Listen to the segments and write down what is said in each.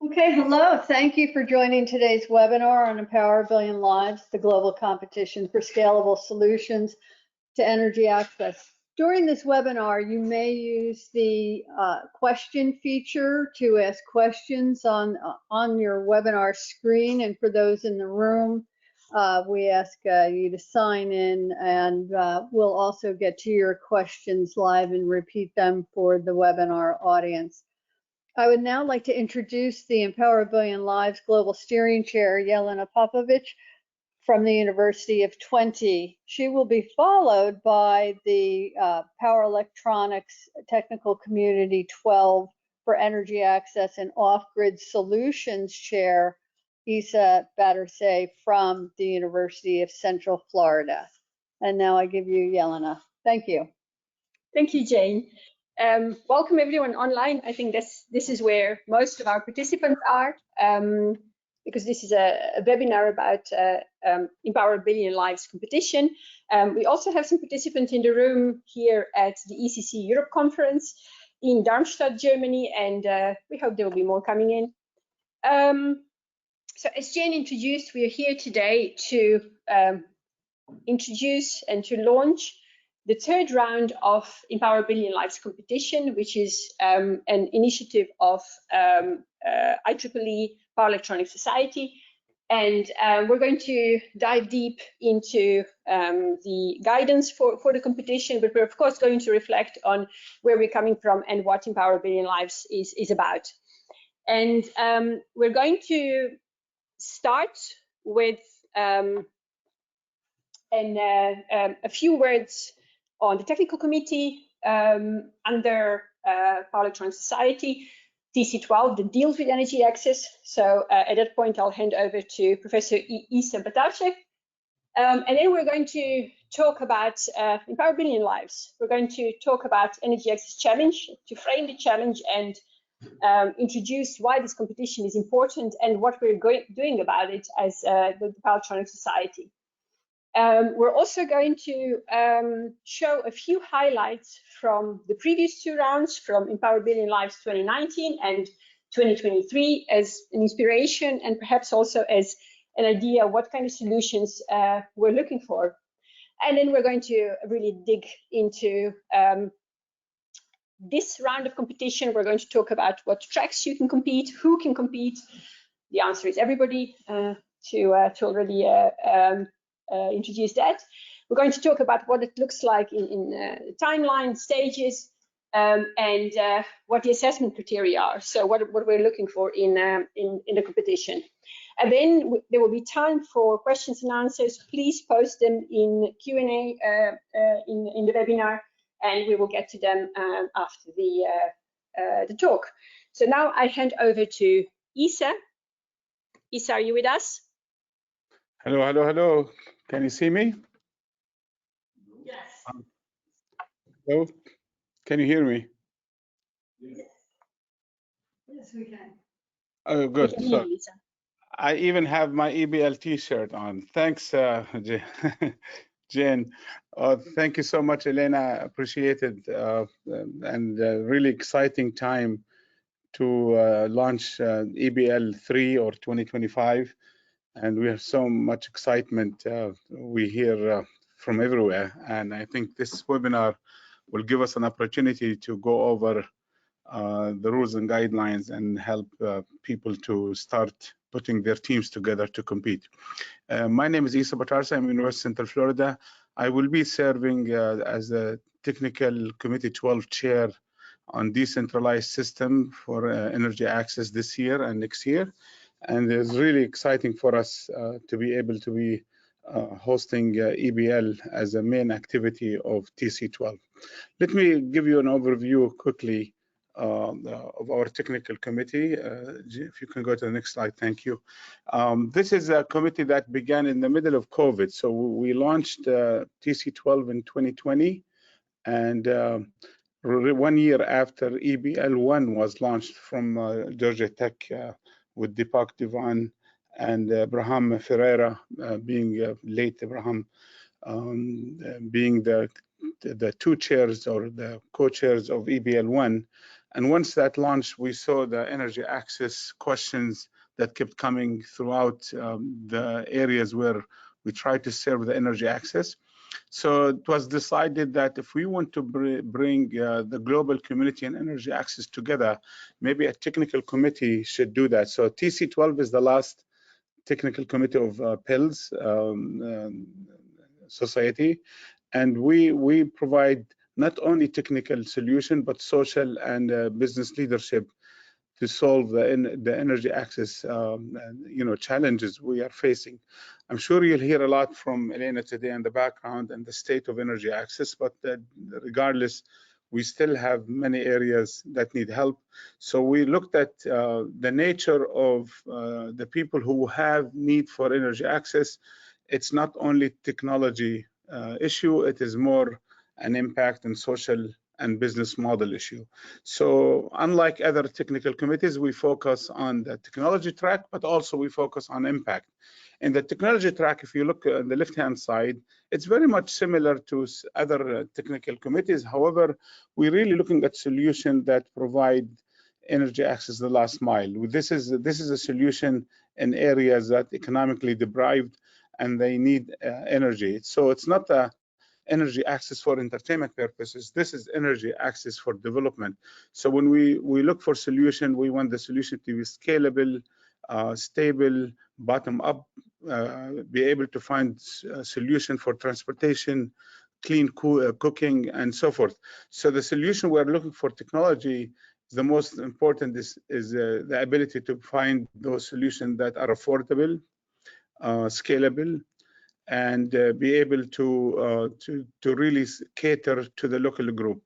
Okay, hello. Thank you for joining today's webinar on Empower a Billion Lives, the global competition for scalable solutions to energy access. During this webinar, you may use the question feature to ask questions on your webinar screen. And for those in the room, we ask you to sign in, and we'll also get to your questions live and repeat them for the webinar audience. I would now like to introduce the Empower a Billion Lives Global Steering Chair, Jelena Popovic, from the University of Twente. She will be followed by the Power Electronics Technical Community 12 for Energy Access and Off-Grid Solutions Chair, Isa Battersay, from the University of Central Florida. And now I give you Jelena. Thank you. Thank you, Jane. Welcome everyone online. I think this is where most of our participants are, because this is a webinar about Empower a Billion Lives competition. We also have some participants in the room here at the ECC Europe conference in Darmstadt, Germany, and we hope there will be more coming in. So as Jane introduced, we are here today to introduce and to launch the third round of Empower a Billion Lives competition, which is an initiative of IEEE Power Electronics Society. And we're going to dive deep into the guidance for the competition, but we're of course going to reflect on where we're coming from and what Empower a Billion Lives is about. And we're going to start with a few words on the technical committee under Power Electronics Society, TC12, that deals with energy access. So at that point, I'll hand over to Professor Isa Battersay. And then we're going to talk about Empower a Billion Lives. We're going to talk about energy access challenge, to frame the challenge and introduce why this competition is important and what we're doing about it as the Power Electronics Society. We're also going to show a few highlights from the previous two rounds, from Empower a Billion Lives 2019 and 2023, as an inspiration and perhaps also as an idea what kind of solutions we're looking for. And then we're going to really dig into this round of competition. We're going to talk about what tracks you can compete, who can compete. The answer is everybody, to already introduce that. We're going to talk about what it looks like in timeline, stages, and what the assessment criteria are. So what we're looking for in the competition. And then there will be time for questions and answers. Please post them in Q&A in the webinar, and we will get to them after the talk. So now I hand over to Isa. Isa, are you with us? Hello, hello, hello. Can you see me? Yes. Hello? Can you hear me? Yes. Yes, we can. Oh, good. We can hear you, Isa. I even have my EBL t-shirt on. Thanks, Jane. Thank you so much, Elena. Appreciate it. And really exciting time to launch EBL 3 or 2025. And we have so much excitement. We hear from everywhere. And I think this webinar will give us an opportunity to go over the rules and guidelines and help people to start putting their teams together to compete. My name is Isa Battersay. I'm University of Central Florida. I will be serving as the Technical Committee 12 Chair on Decentralized System for Energy Access this year and next year. And it's really exciting for us to be able to be hosting EBL as a main activity of TC12. Let me give you an overview quickly of our technical committee. If you can go to the next slide, thank you. This is a committee that began in the middle of COVID. So we launched TC12 in 2020, and 1 year after EBL 1 was launched from Georgia Tech with Deepak Divan and Abraham Ferreira, being late Abraham, being the two chairs or the co-chairs of EBL 1. And once that launched, we saw the energy access questions that kept coming throughout the areas where we try to serve the energy access. So it was decided that if we want to bring the global community and energy access together, maybe a technical committee should do that. So TC12 is the last technical committee of PILS society, and we provide not only technical solution but social and business leadership to solve the energy access challenges we are facing. I'm sure you'll hear a lot from Elena today in the background and the state of energy access, but regardless, we still have many areas that need help. So we looked at the nature of the people who have need for energy access. It's not only technology issue, it is more an impact and social and business model issue. So unlike other technical committees, we focus on the technology track, but also we focus on impact. In the technology track, if you look on the left-hand side, it's very much similar to other technical committees. However, we're really looking at solutions that provide energy access the last mile. This is a solution in areas that economically deprived and they need energy. So it's not a energy access for entertainment purposes. This is energy access for development. So when we look for solution, we want the solution to be scalable, stable, bottom up, be able to find a solution for transportation, clean cooking, and so forth. So the solution we're looking for technology, the most important is the ability to find those solutions that are affordable, scalable, and be able to really cater to the local group.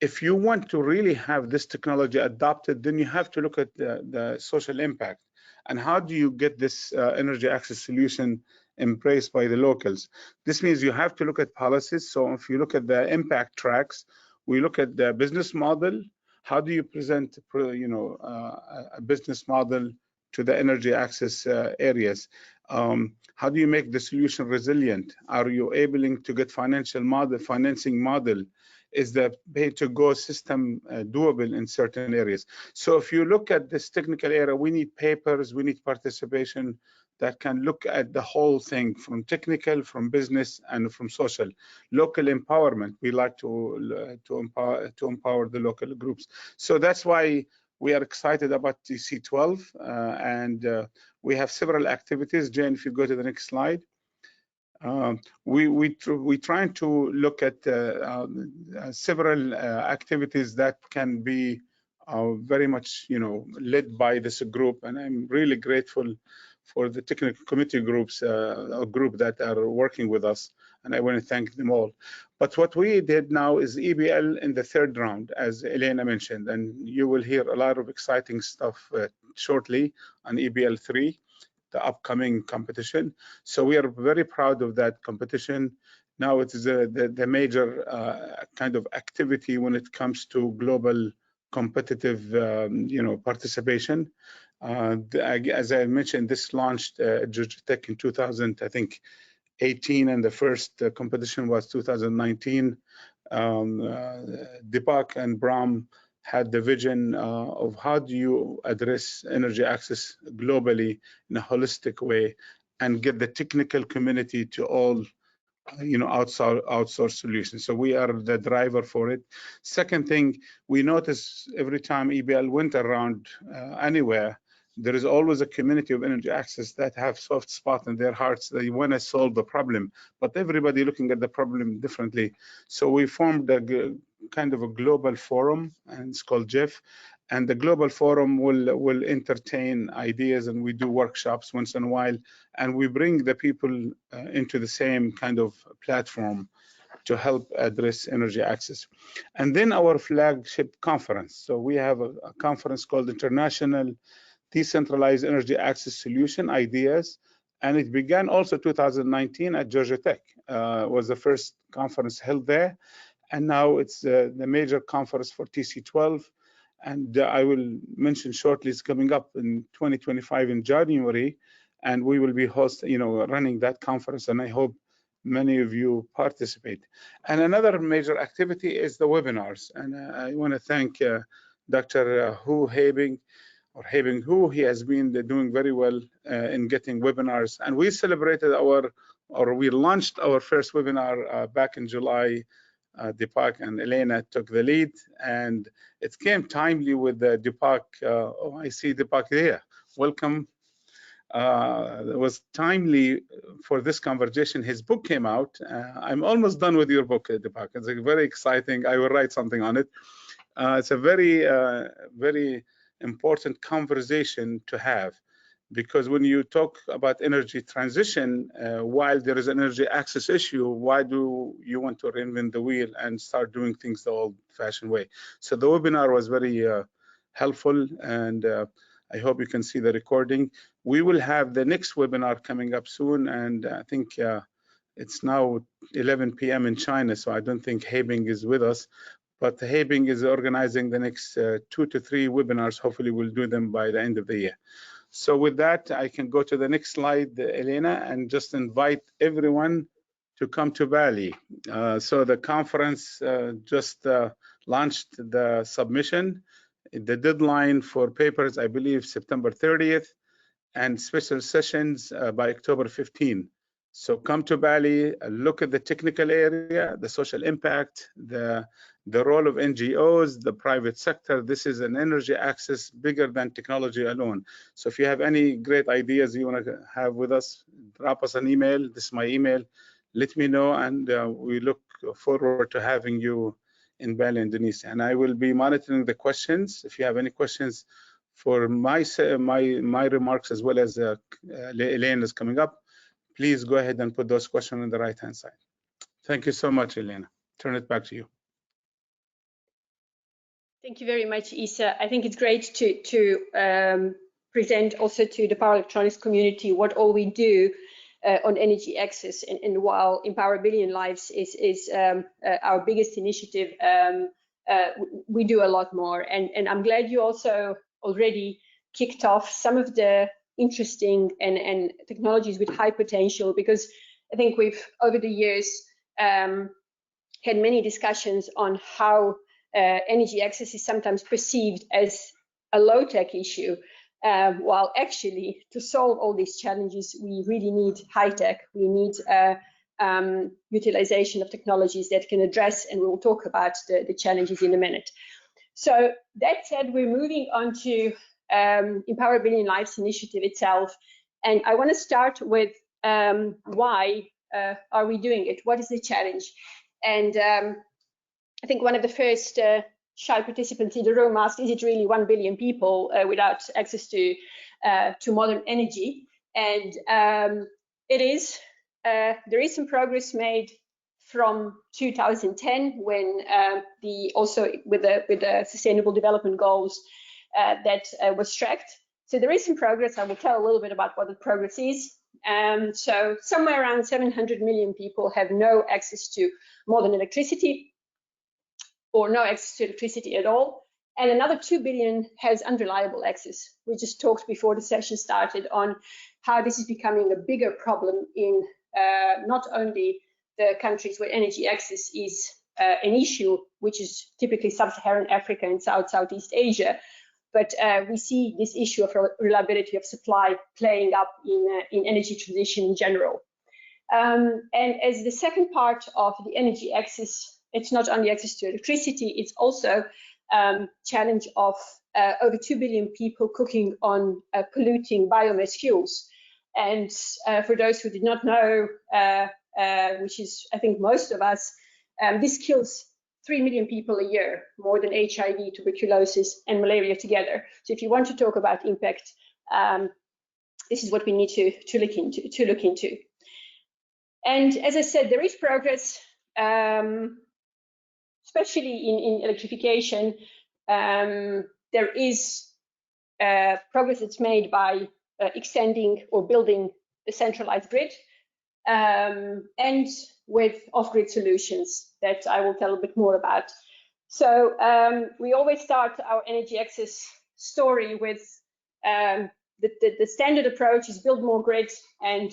If you want to really have this technology adopted, then you have to look at the social impact and how do you get this energy access solution embraced by the locals. This means you have to look at policies. So if you look at the impact tracks, we look at the business model. How do you present a business model to the energy access areas? How do you make the solution resilient? Are you able to get financing model? Is the pay-to-go system doable in certain areas? So if you look at this technical area, we need papers, we need participation that can look at the whole thing from technical, from business, and from social. Local empowerment, we like to empower the local groups. So that's why we are excited about TC12, and we have several activities. Jane, if you go to the next slide. We trying to look at several activities that can be very much led by this group, and I'm really grateful for the technical committee groups that are working with us, and I want to thank them all. But what we did now is EBL in the third round, as Elena mentioned, and you will hear a lot of exciting stuff shortly on EBL 3. The upcoming competition. So we are very proud of that competition. Now it is the major kind of activity when it comes to global competitive participation. As I mentioned, this launched Georgia Tech in 2018, and the first competition was 2019. Deepak and Bram had the vision of how do you address energy access globally in a holistic way and get the technical community to all outsource solutions. So we are the driver for it. Second thing, we notice every time EBL went around anywhere, there is always a community of energy access that have soft spot in their hearts. They want to solve the problem, but everybody looking at the problem differently. So we formed a kind of a global forum, and it's called GEF. And the global forum will entertain ideas, and we do workshops once in a while, and we bring the people into the same kind of platform to help address energy access. And then our flagship conference. So we have a conference called International Decentralized Energy Access Solution Ideas, and it began also 2019 at Georgia Tech. Was the first conference held there, and now it's the major conference for TC12. And I will mention shortly, it's coming up in 2025 in January, and we will be running that conference, and I hope many of you participate. And another major activity is the webinars, and I want to thank Dr. Hu Habing, he has been doing very well in getting webinars. And we celebrated we launched our first webinar back in July. Deepak and Elena took the lead, and it came timely with Deepak. Oh, I see Deepak there. Welcome. It was timely for this conversation. His book came out. I'm almost done with your book, Deepak. It's very exciting. I will write something on it. It's a very important conversation to have, because when you talk about energy transition, while there is an energy access issue, why do you want to reinvent the wheel and start doing things the old-fashioned way? So the webinar was very helpful, and I hope you can see the recording. We will have the next webinar coming up soon, and I think it's now 11 p.m. in China, so I don't think Habing is with us. But Habing is organizing the next 2 to 3 webinars. Hopefully, we'll do them by the end of the year. So with that, I can go to the next slide, Elena, and just invite everyone to come to Bali. So the conference just launched the submission. The deadline for papers, I believe, September 30th, and special sessions by October 15. So come to Bali, look at the technical area, the social impact, the role of NGOs, the private sector. This is an energy access bigger than technology alone. So if you have any great ideas you want to have with us, drop us an email. This is my email. Let me know, and we look forward to having you in Bali, Indonesia. And I will be monitoring the questions. If you have any questions for my remarks, as well as Elena is coming up, please go ahead and put those questions on the right-hand side. Thank you so much, Elena. Turn it back to you. Thank you very much, Isa. I think it's great to present also to the power electronics community what all we do on energy access. And while Empower a Billion Lives is our biggest initiative, we do a lot more. And I'm glad you also already kicked off some of the interesting and technologies with high potential, because I think we've, over the years, had many discussions on how energy access is sometimes perceived as a low-tech issue, while actually to solve all these challenges, we really need high-tech. We need utilization of technologies that can address, and we'll talk about the challenges in a minute. So that said, we're moving on to Empower a Billion Lives initiative itself. And I want to start with why are we doing it? What is the challenge? And I think one of the first shy participants in the room asked, is it really 1 billion people without access to modern energy? And it is. There is some progress made from 2010, when also with the Sustainable Development Goals that was tracked. So there is some progress. I will tell a little bit about what the progress is. So somewhere around 700 million people have no access to modern electricity, or no access to electricity at all. And another 2 billion has unreliable access. We just talked before the session started on how this is becoming a bigger problem in not only the countries where energy access is an issue, which is typically sub-Saharan Africa and Southeast Asia, but we see this issue of reliability of supply playing up in energy transition in general. And as the second part of the energy access, it's not only access to electricity, it's also challenge of over 2 billion people cooking on polluting biomass fuels. And for those who did not know, which is, I think, most of us, this kills 3 million people a year, more than HIV, tuberculosis, and malaria together. So if you want to talk about impact, this is what we need to look into. And as I said, there is progress, especially in electrification. There is progress that's made by extending or building the centralized grid, and with off-grid solutions that I will tell a bit more about. So we always start our energy access story with the standard approach is build more grids, and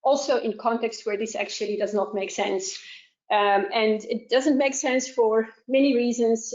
also in context where this actually does not make sense. And it doesn't make sense for many reasons,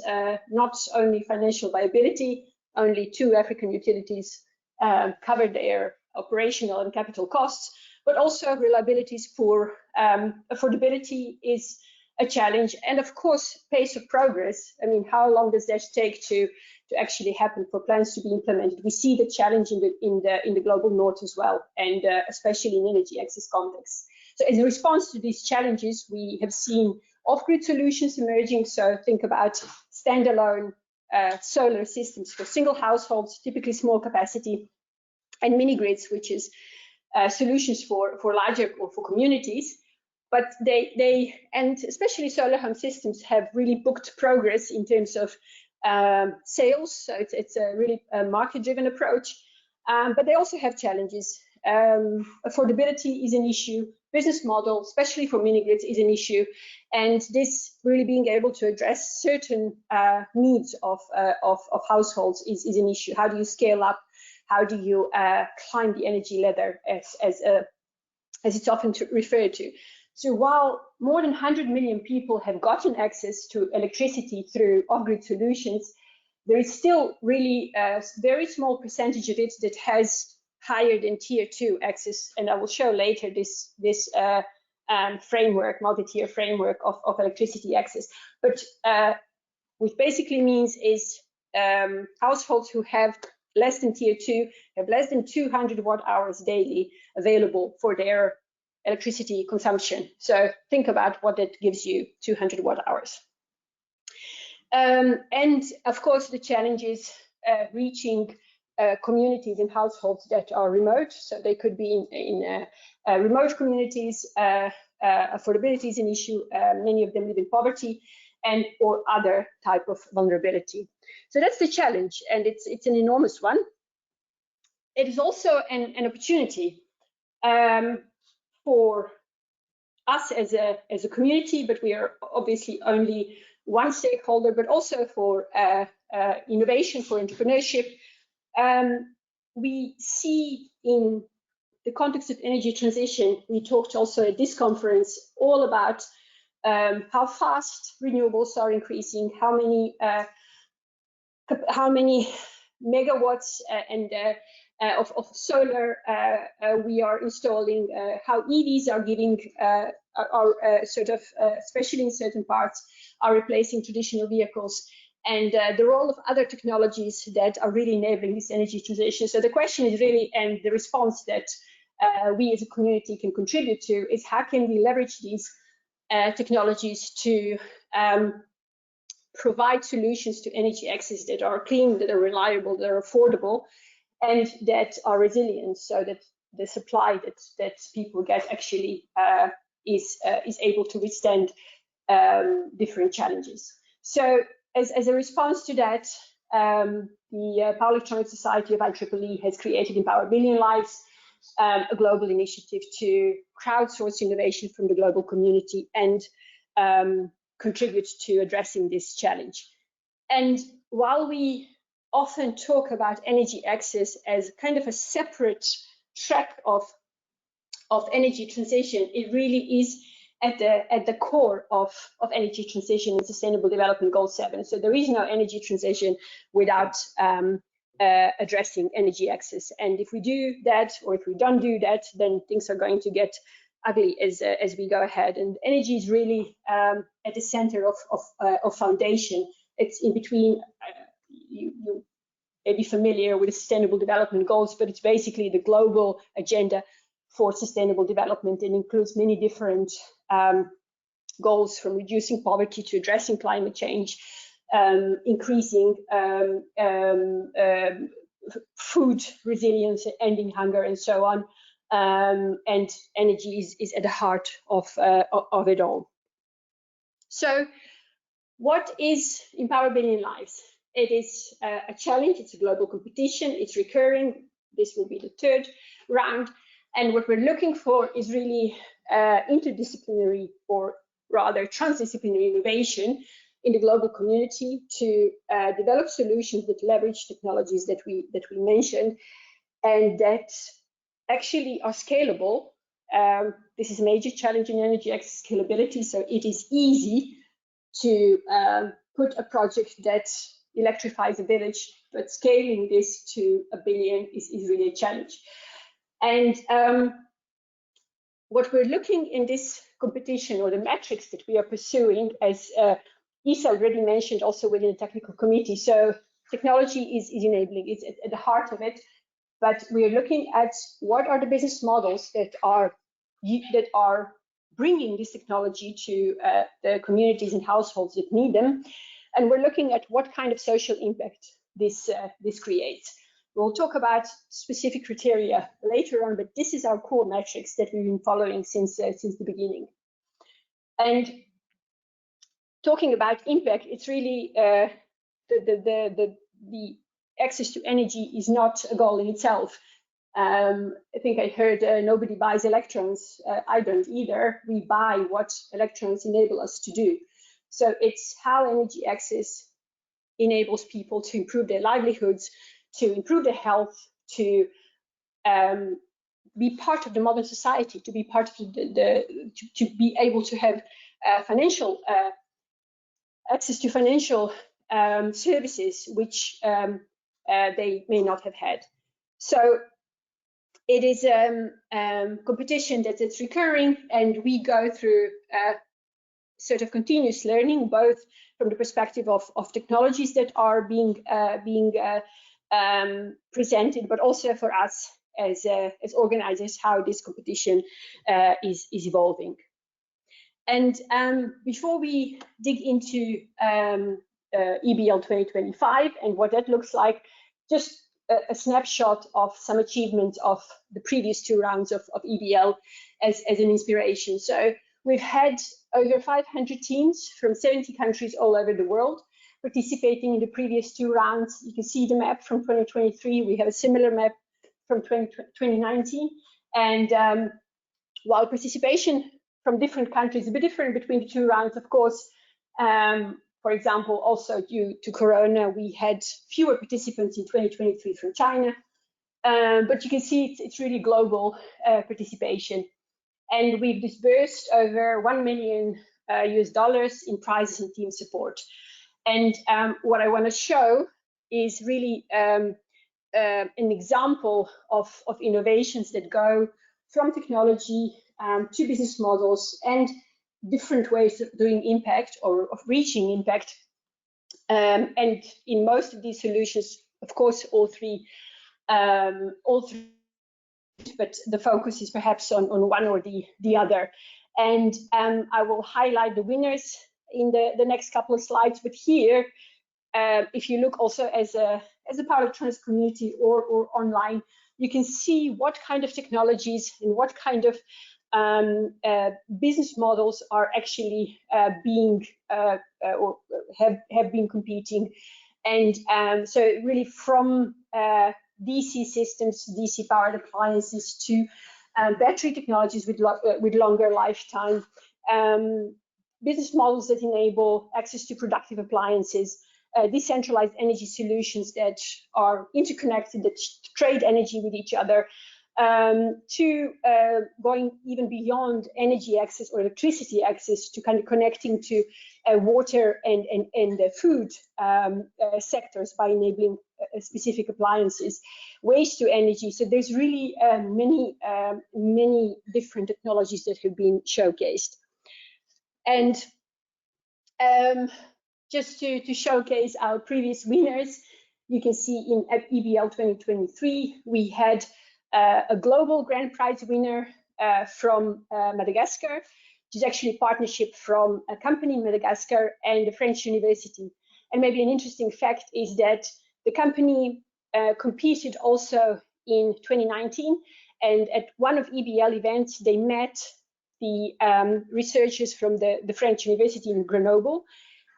not only financial viability. Only 2 African utilities cover their operational and capital costs, but also reliability is poor, affordability is a challenge, and of course, pace of progress. I mean, how long does that take to actually happen for plans to be implemented? We see the challenge in the global north as well, and especially in energy access context. So as a response to these challenges, we have seen off-grid solutions emerging. So think about standalone solar systems for single households, typically small capacity, and mini grids, which is solutions for larger or for communities. But they and especially solar home systems have really booked progress in terms of sales. So it's a really market-driven approach, but they also have challenges. Affordability is an issue. Business model, especially for mini grids, is an issue, and this really being able to address certain needs of households is an issue. How do you scale up? How do you climb the energy ladder, as it's often referred to? So while more than 100 million people have gotten access to electricity through off-grid solutions, there is still really a very small percentage of it that has higher than tier 2 access, and I will show later this framework, multi-tier framework of electricity access. But which basically means is households who have less than tier 2 have less than 200 watt hours daily available for their electricity consumption. So think about what that gives you, 200 watt hours. And of course, the challenge is reaching communities and households that are remote. So they could be in remote communities. Affordability is an issue. Many of them live in poverty and or other type of vulnerability. So that's the challenge, and it's an enormous one. It is also an opportunity for us as a community, but we are obviously only one stakeholder, but also for innovation, for entrepreneurship. We see in the context of energy transition, we talked also at this conference all about how fast renewables are increasing, how many megawatts of solar we are installing, how EVs are giving, especially in certain parts, are replacing traditional vehicles, and the role of other technologies that are really enabling this energy transition. So the question is really, and the response that we as a community can contribute to, is how can we leverage these technologies to provide solutions to energy access that are clean, that are reliable, that are affordable, and that are resilient, so that the supply that people get actually is able to withstand different challenges. So as a response to that, the Power Electronics Society of IEEE has created Empower Billion Lives, a global initiative to crowdsource innovation from the global community and contribute to addressing this challenge. And while we often talk about energy access as kind of a separate track of energy transition, it really is at the core of energy transition and Sustainable Development Goal 7. So there is no energy transition without addressing energy access. And if we do that, or if we don't do that, then things are going to get ugly as we go ahead. And energy is really at the center of foundation. It's in between. You may be familiar with the Sustainable Development Goals, but it's basically the global agenda for sustainable development, and includes many different goals, from reducing poverty to addressing climate change, increasing food resilience, ending hunger, and so on. And energy is at the heart of it all. So what is Empower Billion Lives? It is a challenge, it's a global competition, it's recurring. This will be the 3rd round. And what we're looking for is really interdisciplinary, or rather transdisciplinary innovation in the global community to develop solutions that leverage technologies that we mentioned, and that actually are scalable, This is a major challenge in energy access scalability, so it is easy to put a project that electrifies a village, but scaling this to 1 billion is really a challenge. And what we're looking in this competition, or the metrics that we are pursuing, as Isa already mentioned, also within the technical committee. So technology is enabling, it's at the heart of it, but we are looking at what are the business models that are bringing this technology to the communities and households that need them. And we're looking at what kind of social impact this creates. We'll talk about specific criteria later on, but this is our core metrics that we've been following since the beginning. And talking about impact, it's really the access to energy is not a goal in itself. I think I heard nobody buys electrons. I don't either. We buy what electrons enable us to do. So it's how energy access enables people to improve their livelihoods, to improve their health, to be part of the modern society, to be part of to be able to have financial access to financial services which they may not have had. So it is competition that's recurring, and we go through sort of continuous learning, both from the perspective of technologies that are being presented, but also for us as organizers, how this competition is evolving. And before we dig into EBL 2025 and what that looks like, just a snapshot of some achievements of the previous 2 rounds of EBL as an inspiration. So we've had over 500 teams from 70 countries all over the world participating in the previous 2 rounds. You can see the map from 2023. We have a similar map from 2019. And while participation from different countries is a bit different between the 2 rounds, of course, for example, also due to Corona, we had fewer participants in 2023 from China. But you can see it's really global participation. And we've disbursed over $1 million US in prizes and team support. And what I want to show is really an example of innovations that go from technology to business models and different ways of doing impact or of reaching impact. And in most of these solutions, of course, all three, but the focus is perhaps on one or the other. And I will highlight the winners in the next couple of slides. But here, if you look also as a power electronics community or online, you can see what kind of technologies and what kind of business models are actually being or have been competing. And so really from DC systems, DC powered appliances to battery technologies with longer lifetime, business models that enable access to productive appliances, decentralized energy solutions that are interconnected, that trade energy with each other, to going even beyond energy access or electricity access to kind of connecting to water and food sectors by enabling specific appliances, waste to energy. So there's really many different technologies that have been showcased. And just to showcase our previous winners, you can see in EBL 2023, we had a global grand prize winner from Madagascar, which is actually a partnership from a company in Madagascar and a French university. And maybe an interesting fact is that the company competed also in 2019, and at one of EBL events, they met the researchers from the French university in Grenoble,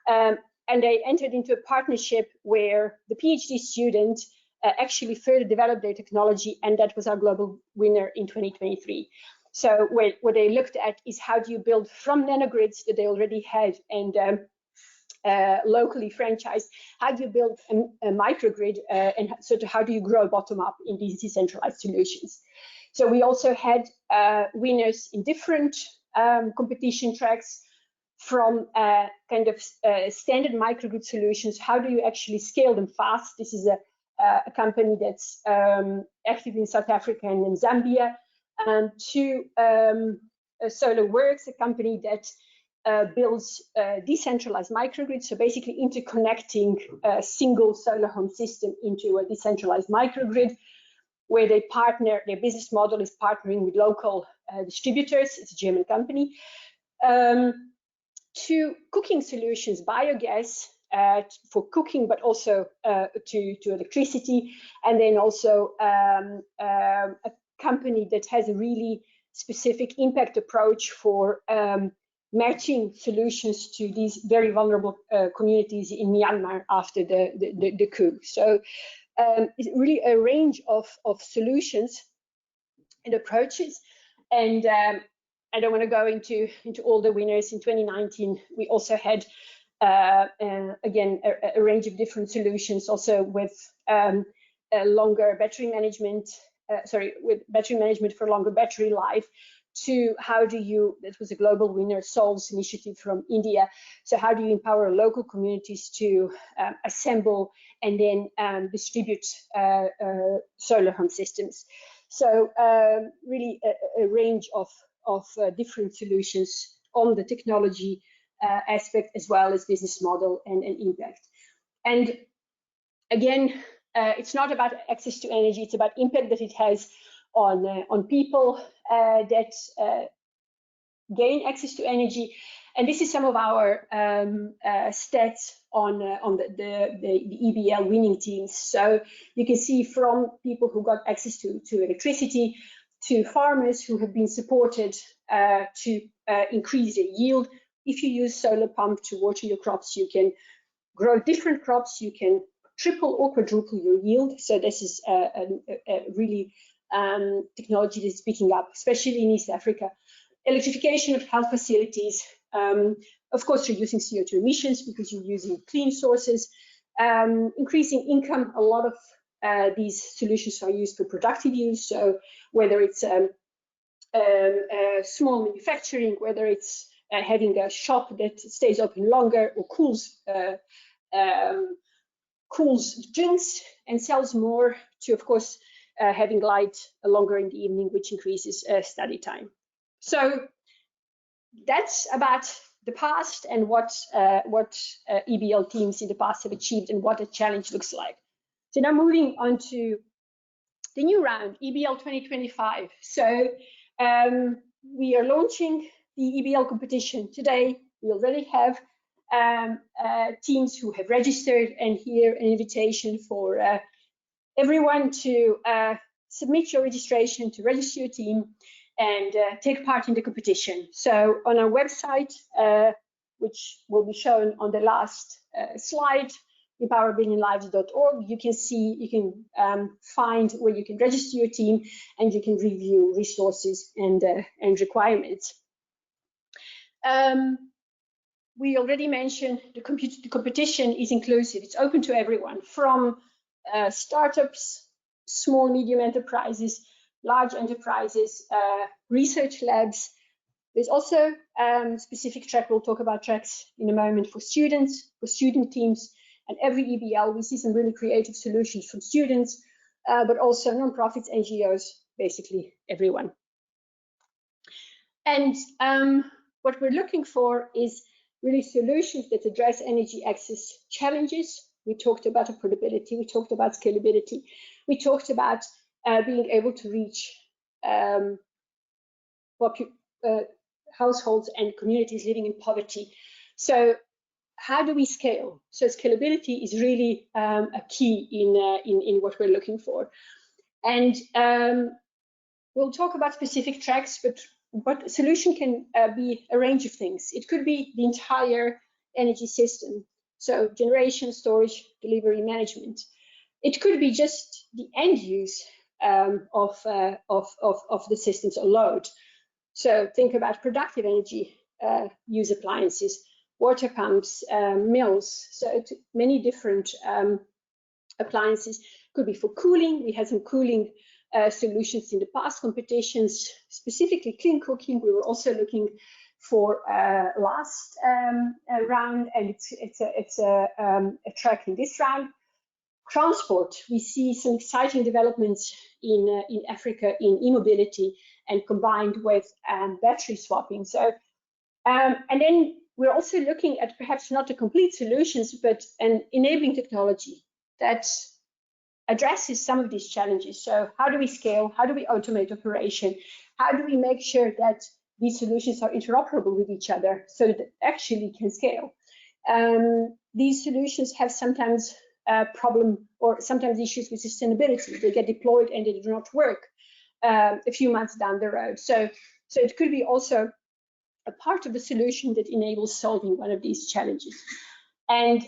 and they entered into a partnership where the PhD student actually further developed their technology, and that was our global winner in 2023. So what they looked at is how do you build from nanogrids that they already had and locally franchised, how do you build a microgrid, and sort of how do you grow bottom up in these decentralized solutions. So we also had winners in different competition tracks, from kind of standard microgrid solutions. How do you actually scale them fast? This is a company that's active in South Africa and in Zambia, to SolarWorks, a company that builds decentralized microgrids, so basically interconnecting a single solar home system into a decentralized microgrid, where they partner. Their business model is partnering with local distributors. It's a German company. To cooking solutions, biogas for cooking, but also to electricity, and then also a company that has a really specific impact approach for matching solutions to these very vulnerable communities in Myanmar after the coup. So it's really a range of solutions and approaches. And I don't want to go into all the winners. In 2019, we also had, again, a range of different solutions, also with a longer battery management, with battery management for longer battery life, to how do you, that was a global winner, Sol's initiative from India. So how do you empower local communities to assemble and then distribute solar home systems? So really a range of different solutions on the technology aspect, as well as business model and impact. And again, it's not about access to energy, it's about impact that it has on people that gain access to energy. And this is some of our stats on the EBL winning teams. So you can see from people who got access to electricity, to farmers who have been supported to increase their yield. If you use solar pump to water your crops, you can grow different crops, you can triple or quadruple your yield. So this is a really technology that's picking up, especially in East Africa. Electrification of health facilities, of course, reducing CO2 emissions because you're using clean sources, increasing income. A lot of these solutions are used for productive use, so whether it's small manufacturing, whether it's having a shop that stays open longer or cools drinks and sells more, to, of course, having light longer in the evening, which increases study time. So that's about the past and what EBL teams in the past have achieved and what a challenge looks like. So now moving on to the new round, EBL 2025. So we are launching the EBL competition today. We already have teams who have registered, and here an invitation for everyone to submit your registration, to register your team and take part in the competition. So on our website, which will be shown on the last slide, empowerbillionlives.org, you can see, you can find where you can register your team, and you can review resources and requirements. We already mentioned the competition is inclusive. It's open to everyone, from startups, small, medium enterprises, large enterprises, research labs. There's also specific track, we'll talk about tracks in a moment, for students, for student teams. And every EBL, we see some really creative solutions from students, but also nonprofits, NGOs, basically everyone. And what we're looking for is really solutions that address energy access challenges. We talked about affordability, we talked about scalability, we talked about being able to reach households and communities living in poverty. So how do we scale? So scalability is really a key in what we're looking for. And we'll talk about specific tracks, but a solution can be a range of things. It could be the entire energy system, so generation, storage, delivery, management. It could be just the end use of the systems or load. So think about productive energy use appliances, water pumps, mills, so many different appliances. Could be for cooling. We had some cooling solutions in the past competitions, specifically clean cooking. We were also looking for last round, and it's a track in this round. Transport, we see some exciting developments in Africa in e-mobility and combined with battery swapping. So, and then we're also looking at perhaps not the complete solutions, but an enabling technology that addresses some of these challenges. So how do we scale? How do we automate operation? How do we make sure that these solutions are interoperable with each other so that they actually can scale? These solutions have sometimes problem or sometimes issues with sustainability. They get deployed and they do not work a few months down the road. So it could be also a part of the solution that enables solving one of these challenges. And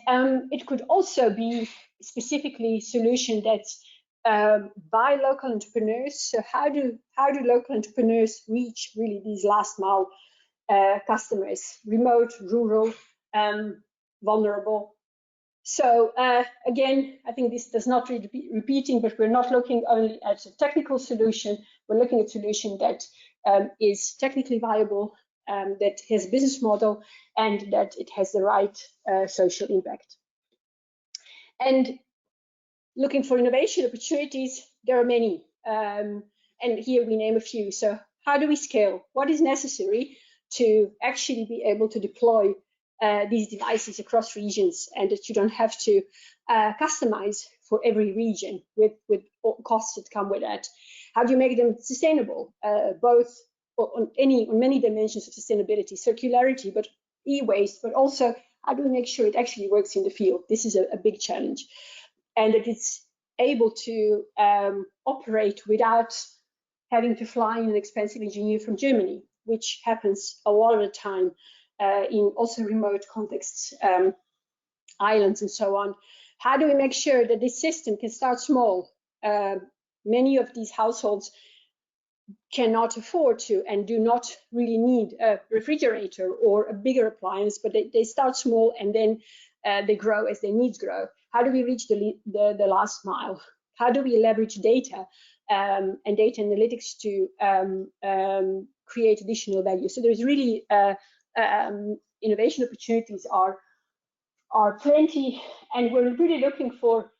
it could also be specifically a solution that's by local entrepreneurs. So how do local entrepreneurs reach really these last mile customers, remote, rural, vulnerable? So again, I think this does not really be repeating, but we're not looking only at a technical solution. We're looking at a solution that is technically viable, that has a business model, and that it has the right social impact. And looking for innovation opportunities, there are many. And here we name a few. So how do we scale? What is necessary to actually be able to deploy these devices across regions, and that you don't have to customize for every region with all costs that come with that? How do you make them sustainable, both on many dimensions of sustainability, circularity, but e-waste, but also how do we make sure it actually works in the field? This is a big challenge, and that it's able to operate without having to fly in an expensive engineer from Germany, which happens a lot of the time in also remote contexts, islands and so on. How do we make sure that this system can start small? Many of these households cannot afford to and do not really need a refrigerator or a bigger appliance, but they start small and then they grow as their needs grow. How do we reach the last mile? How do we leverage data and data analytics to create additional value? So there's really innovation opportunities are plenty, and we're really looking for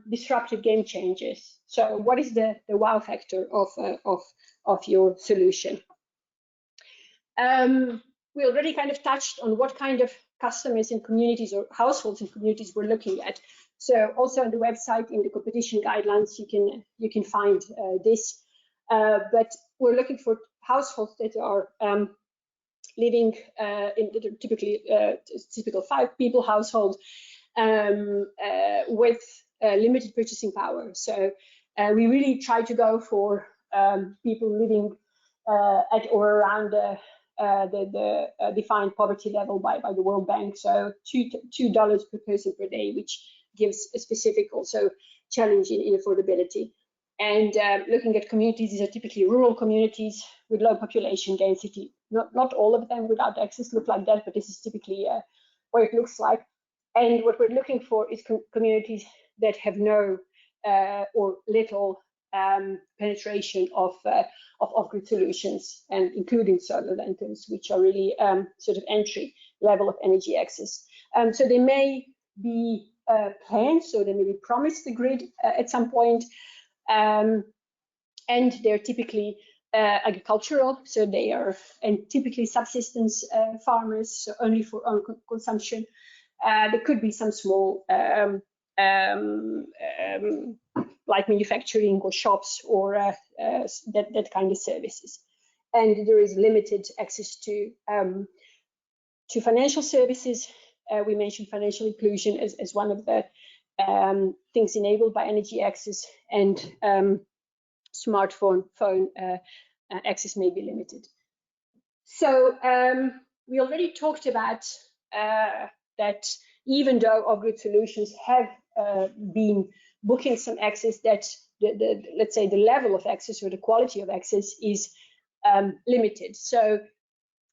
disruptive game changers. So what is the wow factor of your solution? We already kind of touched on what kind of customers and communities or households and communities we're looking at. So also on the website in the competition guidelines, you can find this. But we're looking for households that are living in typically typical 5 people household with limited purchasing power. So we really try to go for people living at or around the defined poverty level by the World Bank. So $2 per person per day, which gives a specific also challenge in affordability. And looking at communities, these are typically rural communities with low population density. Not all of them without access look like that, but this is typically what it looks like. And what we're looking for is communities that have no or little penetration of off-grid solutions, and including solar lanterns, which are really sort of entry level of energy access. So they may be planned, so they may be promised the grid at some point, and they're typically agricultural, so they are, and typically subsistence farmers, so only for own consumption. There could be some small like manufacturing or shops or that kind of services. And there is limited access to financial services. We mentioned financial inclusion as one of the things enabled by energy access, and smartphone access may be limited. So we already talked about that even though off-grid solutions have been booking some access, that let's say the level of access or the quality of access is limited. So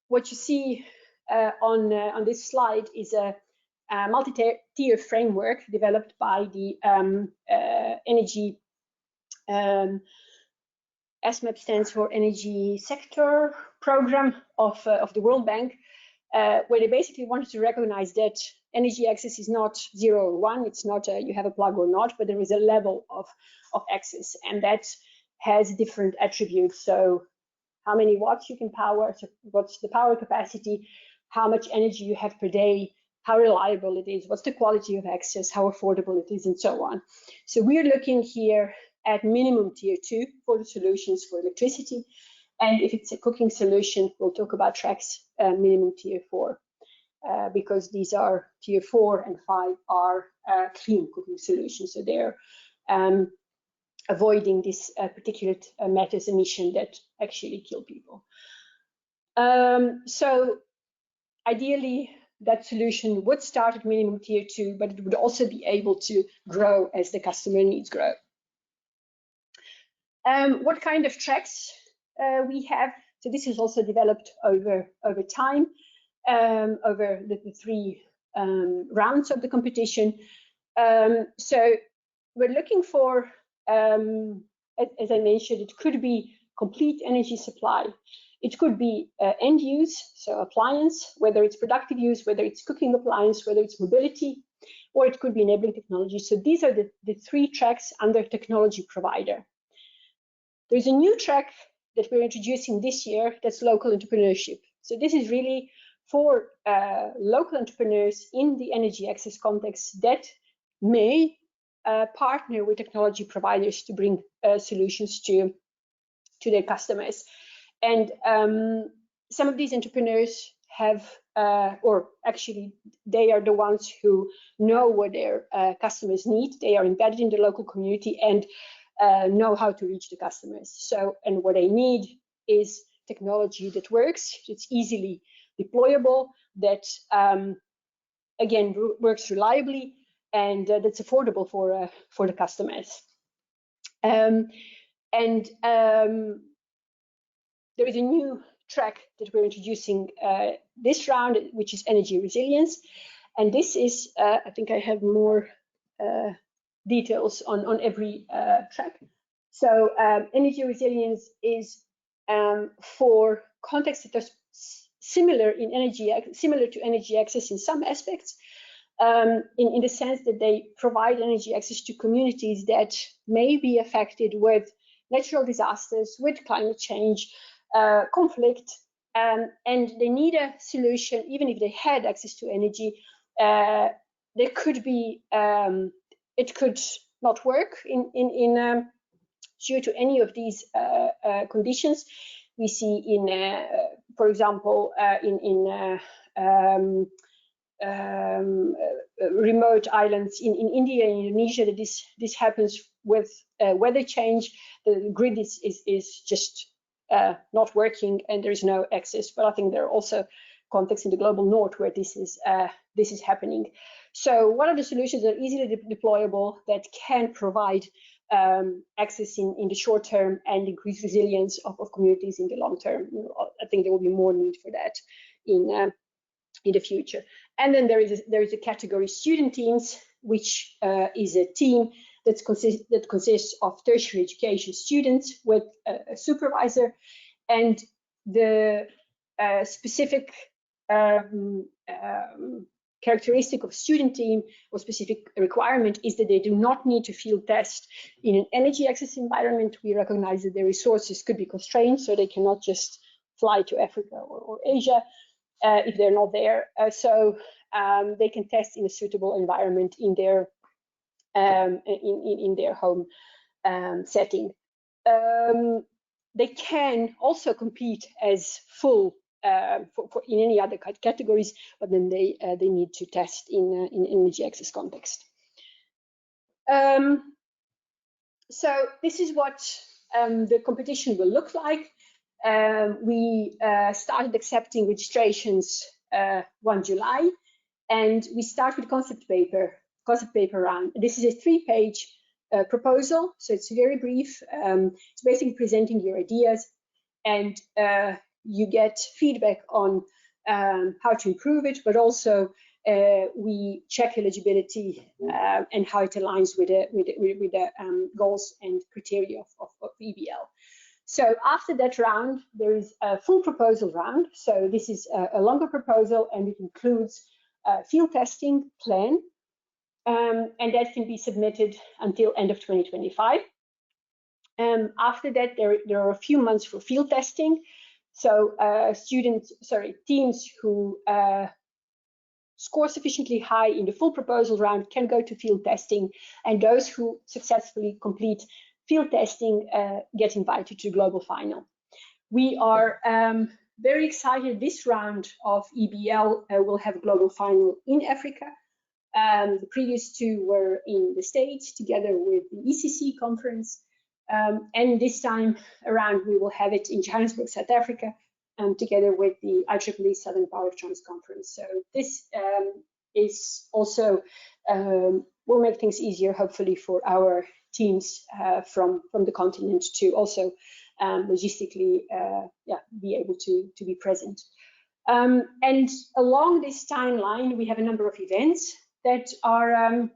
what you see on this slide is a multi-tier framework developed by the energy SMAP stands for Energy Sector Program of the World Bank, where they basically wanted to recognize that energy access is not 0 or 1. It's not you have a plug or not, but there is a level of access, and that has different attributes. So how many watts you can power, so what's the power capacity, how much energy you have per day, how reliable it is, what's the quality of access, how affordable it is, and so on. So we're looking here at minimum tier 2 for the solutions for electricity. And if it's a cooking solution, we'll talk about tracks minimum tier 4, because these are tier 4 and 5 are clean cooking solutions. So they're avoiding this particulate matters emission that actually kill people. So ideally, that solution would start at minimum tier 2, but it would also be able to grow as the customer needs grow. What kind of tracks we have? So this is also developed over time, over the 3 rounds of the competition. So we're looking for, as I mentioned, it could be complete energy supply. It could be end use, so appliance, whether it's productive use, whether it's cooking appliance, whether it's mobility, or it could be enabling technology. So these are the 3 tracks under technology provider. There's a new track that we're introducing this year that's local entrepreneurship. So this is really for local entrepreneurs in the energy access context that may partner with technology providers to bring solutions to their customers. And some of these entrepreneurs have, or actually they are the ones who know what their customers need. They are embedded in the local community and know how to reach the customers. So, and what they need is technology that works, it's easily deployable, that again works reliably, and that's affordable for the customers. There is a new track that we're introducing this round, which is energy resilience. And this is, I think I have more details on every track. So energy resilience is for contexts that are similar to energy access in some aspects, in the sense that they provide energy access to communities that may be affected with natural disasters, with climate change, conflict, and they need a solution. Even if they had access to energy, there could be it could not work due to any of these conditions. We see in, for example, in remote islands in India and Indonesia, that this happens with weather change. The grid is just not working and there is no access. But I think there are also contexts in the global north where this is happening. So what are the solutions that are easily deployable that can provide access in the short term and increase resilience of communities in the long term? I think there will be more need for that in the future. And then there is a category student teams, which is a team that consists of tertiary education students with a supervisor, and the specific characteristic of student team or specific requirement is that they do not need to field test in an energy access environment. We recognize that their resources could be constrained, so they cannot just fly to Africa or Asia if they're not there. So they can test in a suitable environment in their home setting. They can also compete as full in any other categories, but then they need to test in energy access context. So this is what the competition will look like. We started accepting registrations 1 July, and we start with concept paper round. This is a 3-page proposal, so it's very brief. It's basically presenting your ideas, and you get feedback on how to improve it, but also we check eligibility and how it aligns with the goals and criteria of EBL. So after that round, there is a full proposal round. So this is a longer proposal, and it includes a field testing plan, and that can be submitted until end of 2025. After that, there are a few months for field testing. So teams who score sufficiently high in the full proposal round can go to field testing, and those who successfully complete field testing get invited to the global final. We are very excited. This round of EBL will have a global final in Africa. The previous two were in the States together with the ECC conference. And this time around, we will have it in Johannesburg, South Africa, together with the IEEE Southern Power Electronics Conference. So this is also will make things easier, hopefully, for our teams from the continent to also logistically be able to be present. And along this timeline, we have a number of events that are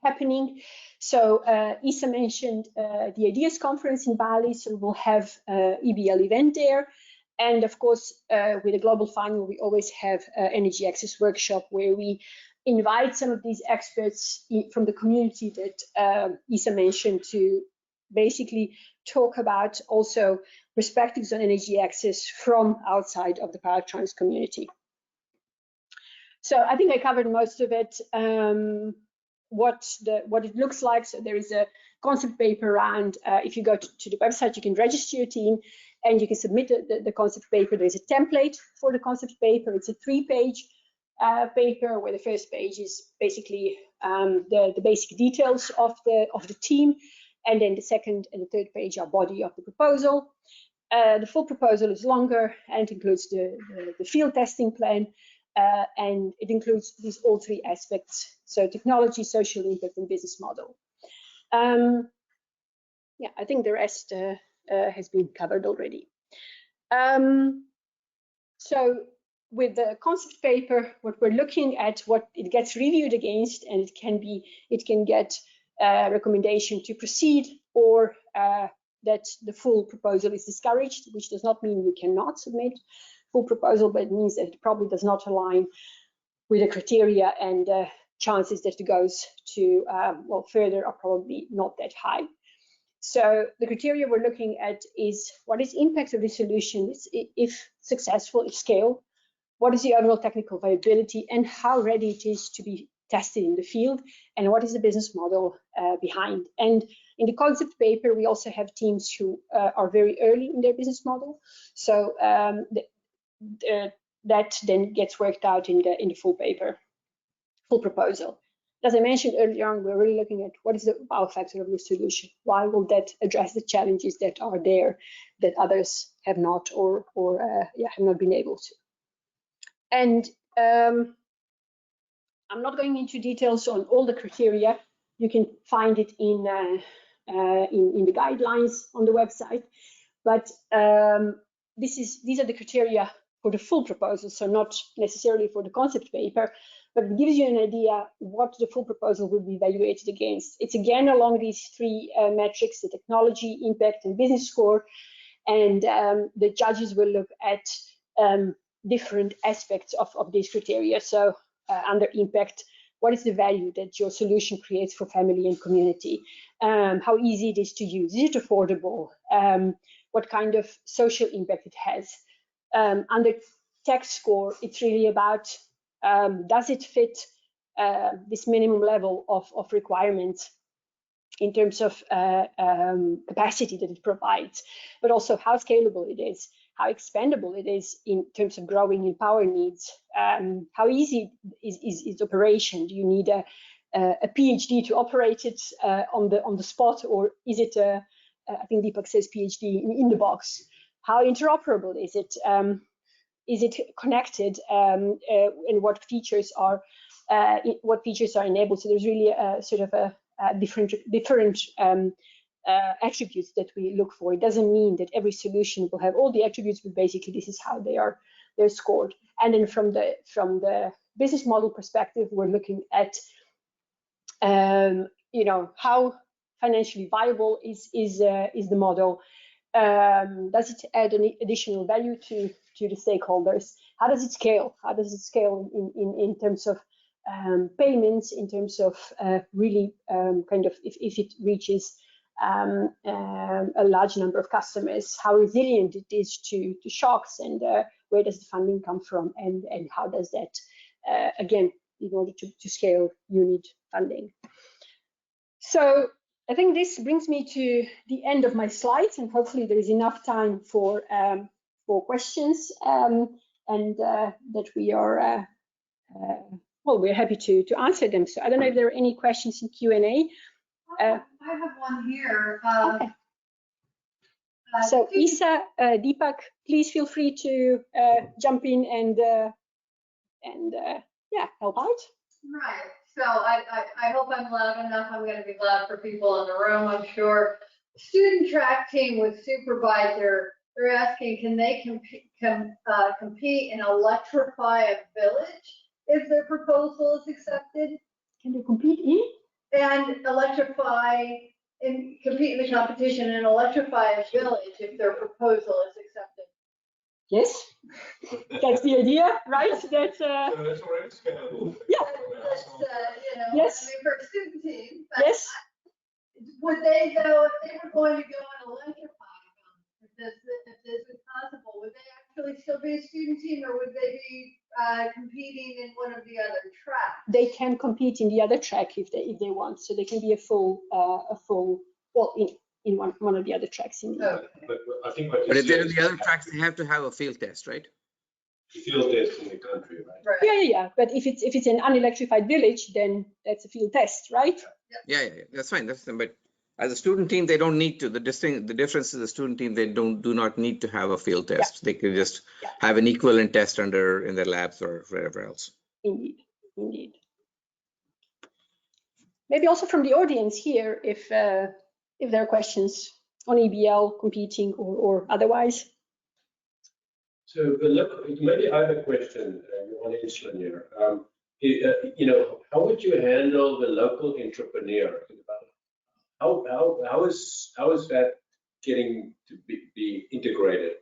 happening. So Isa mentioned the IDEAS conference in Bali, so we'll have EBL event there. And of course, with a global final, we always have energy access workshop where we invite some of these experts from the community that Isa mentioned to basically talk about also perspectives on energy access from outside of the power electronics community. So I think I covered most of it. What it looks like. So there is a concept paper around. If you go to the website, you can register your team and you can submit the concept paper. There's a template for the concept paper. It's a 3-page paper where the first page is basically the basic details of the team, and then the second and the third page are body of the proposal. The full proposal is longer and includes the field testing plan. And it includes all 3 aspects, so technology, social impact, and business model. Yeah, I think the rest has been covered already. So with the concept paper, what we're looking at, what it gets reviewed against, and it can get a recommendation to proceed, or that the full proposal is discouraged, which does not mean you cannot submit full proposal, but it means that it probably does not align with the criteria, and chances that it goes to further are probably not that high. So the criteria we're looking at is what is impact of the solution, if successful, if scale, what is the overall technical viability, and how ready it is to be tested in the field, and what is the business model behind. And in the concept paper, we also have teams who are very early in their business model. So that then gets worked out in the full paper, full proposal. As I mentioned earlier on, we're really looking at what is the wow factor of the solution. Why will that address the challenges that are there that others have not, or have not been able to. And I'm not going into details on all the criteria. You can find it in the guidelines on the website. But these are the criteria for the full proposal, so not necessarily for the concept paper, but it gives you an idea what the full proposal will be evaluated against. It's again along these 3 metrics: the technology, impact, and business score. And the judges will look at different aspects of these criteria. So under impact, what is the value that your solution creates for family and community? How easy it is to use? Is it affordable? What kind of social impact it has? Under tech score, it's really about does it fit this minimum level of requirements in terms of capacity that it provides, but also how scalable it is, how expandable it is in terms of growing in power needs, how easy is operation. Do you need a PhD to operate it on the spot, or is it I think Deepak says PhD in the box? How interoperable is it? Is it connected? And what features are enabled? So there's really a sort of a different attributes that we look for. It doesn't mean that every solution will have all the attributes, but basically this is how they're scored. And then from the business model perspective, we're looking at how financially viable is the model. Does it add any additional value to the stakeholders? How does it scale? How does it scale in terms of payments, in terms of really kind of if it reaches a large number of customers, how resilient it is to shocks, and where does the funding come from, and how does that, again, in order to scale, you need funding. So I think this brings me to the end of my slides, and hopefully there is enough time for questions, and that we are well, we're happy to answer them. So I don't know if there are any questions in Q&A. I have one here. Okay. So Isa, Deepak, please feel free to jump in and yeah, help out. Right. So I hope I'm loud enough. I'm going to be loud for people in the room, I'm sure. Student track team with supervisor, they're asking, can they compete and electrify a village if their proposal is accepted? Can they compete in? And electrify and compete in the competition and electrify a village if their proposal is accepted. Yes, that's the idea, right? That's so it's already scalable. Yeah. That's, you know, Yes. I mean, for a student team. But Yes. Would they, though, if they were going to go and electrify them, if this was possible, would they actually still be a student team, or would they be competing in one of the other tracks? They can compete in the other track if they want, so they can be a full well in one of the other tracks. In the But I think what But if they're in the other tracks, they have to have a field test, right? field test in the country, right? Right. yeah. But if it's an unelectrified village, then that's a field test, right? Yeah, that's fine. That's but as a student team, they don't need to. The difference is the student team, they do not need to have a field test. Yeah. They can just Yeah. have an equivalent test in their labs or wherever else. Indeed. Maybe also from the audience here, if there are questions on EBL competing or otherwise. So look, maybe I have a question on insulin here. You know, how would you handle the local entrepreneur? How is that getting to be integrated?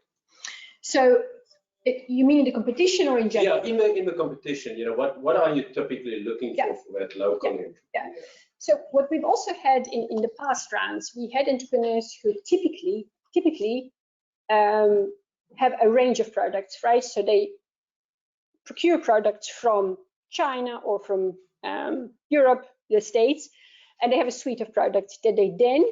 So you mean in the competition or in general? Yeah, in the competition, you know, what are you typically looking for that local entrepreneur? Yeah. So what we've also had in the past rounds, we had entrepreneurs who typically have a range of products, right? So they procure products from China or from Europe, the States, and they have a suite of products that they then,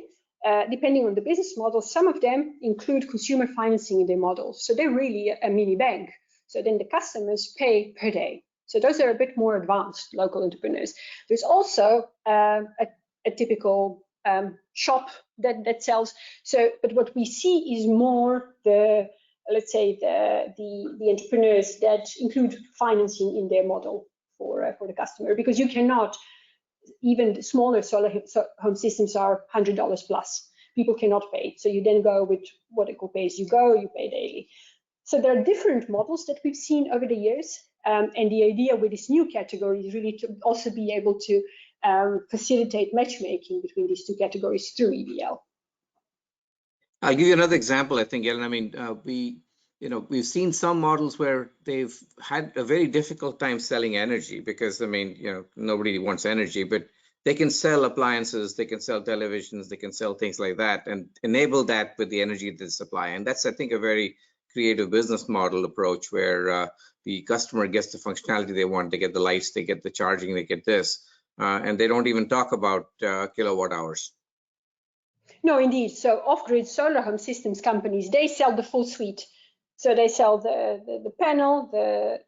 depending on the business model, some of them include consumer financing in their model. So they're really a mini bank. So then the customers pay per day. So those are a bit more advanced local entrepreneurs. There's also a typical shop that sells. So, but what we see is more the, let's say, the entrepreneurs that include financing in their model for the customer, because you cannot, even the smaller solar home systems are $100 plus. People cannot pay. So you then go with what they call pay as you go, you pay daily. So there are different models that we've seen over the years. And the idea with this new category is really to also be able to facilitate matchmaking between these two categories through EBL. I'll give you another example, I think, Ellen. I mean, we've seen some models where they've had a very difficult time selling energy because, I mean, nobody wants energy, but they can sell appliances, they can sell televisions, they can sell things like that and enable that with the energy they supply. And that's, I think, a very creative business model approach where the customer gets the functionality they want. They get the lights, they get the charging, they get this, and they don't even talk about kilowatt hours. No, indeed. So off-grid solar home systems companies, they sell the full suite. So they sell the panel, the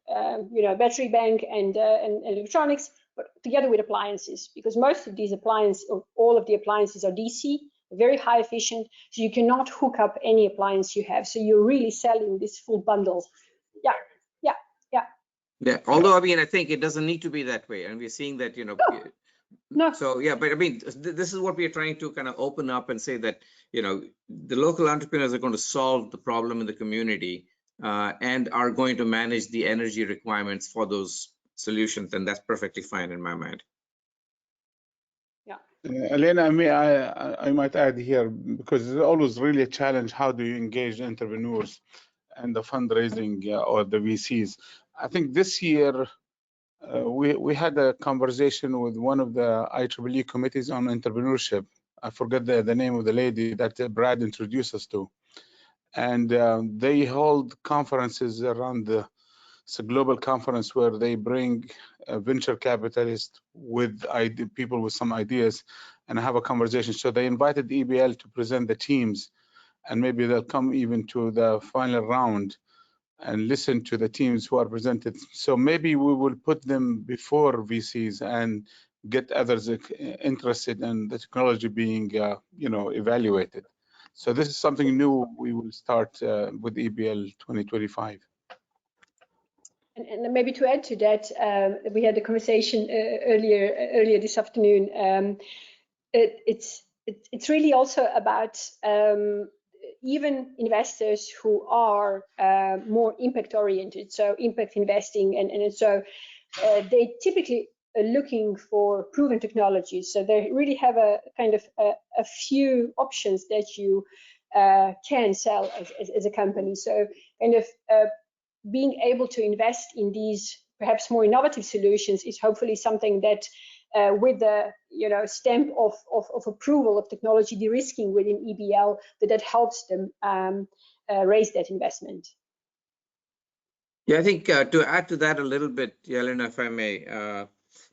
battery bank, and electronics, but together with appliances, because most of these appliances, or all of the appliances, are DC, very high efficient. So you cannot hook up any appliance you have. So you're really selling this full bundle. Yeah. Although, I mean, I think it doesn't need to be that way, and we're seeing that, No. So yeah, but I mean, this is what we are trying to kind of open up and say that, the local entrepreneurs are going to solve the problem in the community and are going to manage the energy requirements for those solutions. And that's perfectly fine in my mind. Yeah. Elena, I might add here, because it's always really a challenge. How do you engage entrepreneurs and the fundraising or the VCs? I think this year we had a conversation with one of the IEEE committees on entrepreneurship. I forget the name of the lady that Brad introduced us to. And they hold conferences around it's a global conference where they bring venture capitalists with people with some ideas and have a conversation. So they invited EBL to present the teams, and maybe they'll come even to the final round and listen to the teams who are presented. So maybe we will put them before VCs and get others interested in the technology being, evaluated. So this is something new we will start with EBL 2025. And maybe to add to that, we had a conversation earlier this afternoon. It's really also about even investors who are more impact oriented, so impact investing, and so they typically are looking for proven technologies. So they really have a kind of a few options that you can sell as a company. So kind of being able to invest in these perhaps more innovative solutions is hopefully something that with the stamp of approval of technology de-risking within EBL, that helps them raise that investment. Yeah, I think to add to that a little bit, Yelena, if I may,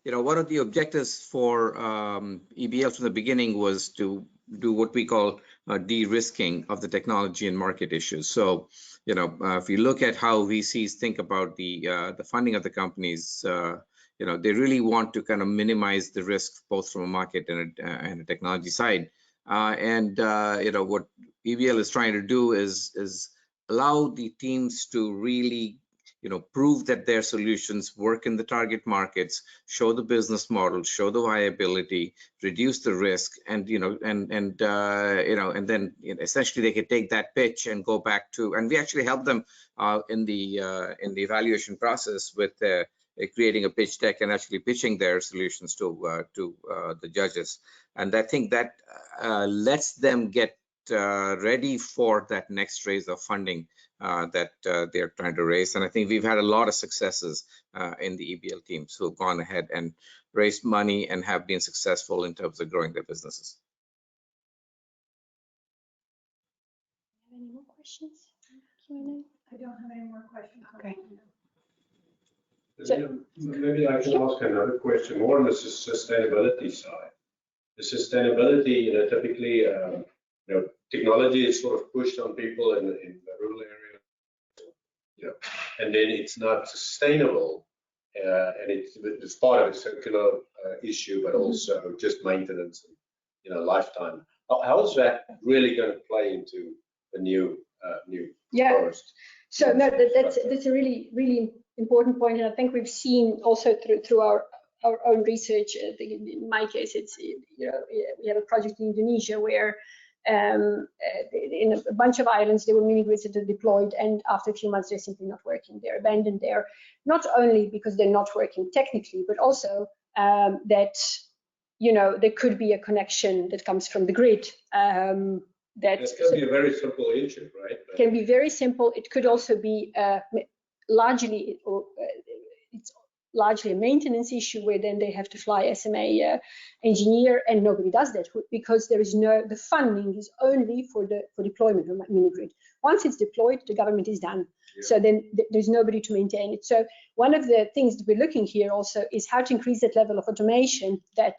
one of the objectives for EBL from the beginning was to do what we call de-risking of the technology and market issues. So, if you look at how VCs think about the funding of the companies, they really want to kind of minimize the risk both from a market and a technology side. What EBL is trying to do is allow the teams to really prove that their solutions work in the target markets, show the business model, show the viability, reduce the risk, and then essentially they can take that pitch and go back to, and we actually help them in the evaluation process with creating a pitch deck and actually pitching their solutions to the judges. And I think that lets them get ready for that next raise of funding that they're trying to raise. And I think we've had a lot of successes in the EBL teams who have gone ahead and raised money and have been successful in terms of growing their businesses. Any more questions? I don't have any more questions. Okay. So, maybe I can ask another question more on the sustainability side. The sustainability, typically, technology is sort of pushed on people in the rural area, and then it's not sustainable, and it's part of a circular issue, but also just maintenance and lifetime. How is that really going to play into the new forest? So no, that's a really important point, and I think we've seen also through our own research. In my case, it's we have a project in Indonesia where in a bunch of islands there were mini grids that are deployed, and after a few months they're simply not working. They're abandoned there, not only because they're not working technically, but also that there could be a connection that comes from the grid. That can be a very simple issue, right? Can be very simple. It could also be it's largely a maintenance issue where then they have to fly SMA engineer, and nobody does that because there is the funding is only for deployment of mini grid. Once it's deployed, the government is done. Yeah. So then there's nobody to maintain it. So one of the things that we're looking here also is how to increase that level of automation that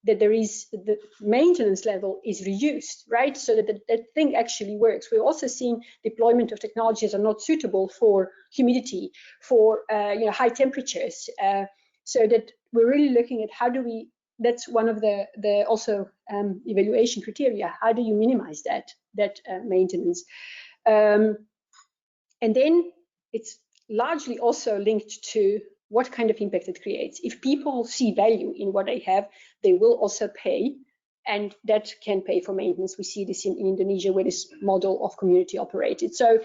there is the maintenance level is reduced, right? So that thing actually works. We're also seeing deployment of technologies are not suitable for humidity, for high temperatures. So that we're really looking at how do we. That's one of the also evaluation criteria. How do you minimize that maintenance? And then it's largely also linked to what kind of impact it creates. If people see value in what they have, they will also pay, and that can pay for maintenance. We see this in Indonesia, where this model of community operated. So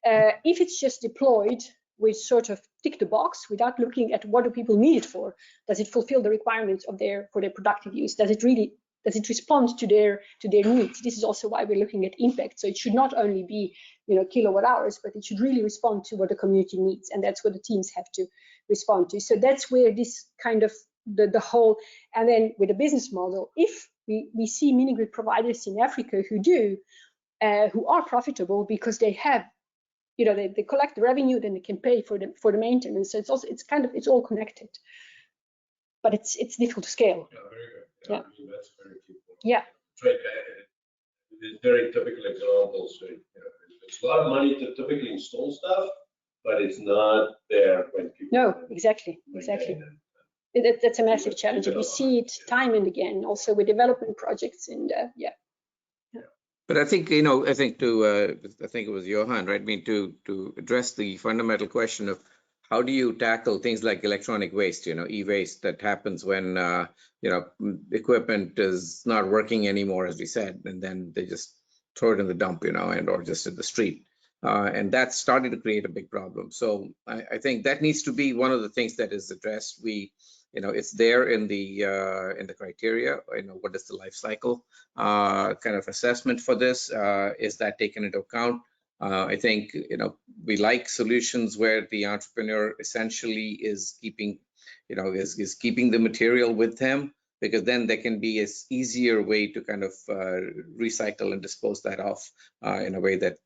if it's just deployed, we sort of tick the box without looking at what do people need it for. Does it fulfill the requirements of for their productive use? Does it respond to their needs? This is also why we're looking at impact. So it should not only be, kilowatt hours, but it should really respond to what the community needs, and that's what the teams have to respond to. So that's where this kind of the whole, and then with the business model, if we see mini grid providers in Africa who are profitable because they have, they collect the revenue, then they can pay for the maintenance. So it's all connected, but it's difficult to scale. Yeah, very good. Yeah. I mean, that's very key point. Yeah. It's very typical examples. It's a lot of money to typically install stuff, but it's not there when people. No, exactly. That's a massive challenge, and we see it time and again, also with development projects. And yeah. But I think, I think it was Johan, right? I mean, to address the fundamental question of how do you tackle things like electronic waste, e-waste that happens when, equipment is not working anymore, as we said, and then they just throw it in the dump, and or just in the street. And that's starting to create a big problem. So I think that needs to be one of the things that is addressed. It's there in the criteria. What is the life cycle kind of assessment for this? Is that taken into account? I think we like solutions where the entrepreneur essentially is keeping the material with them, because then there can be an easier way to kind of recycle and dispose that off in a way that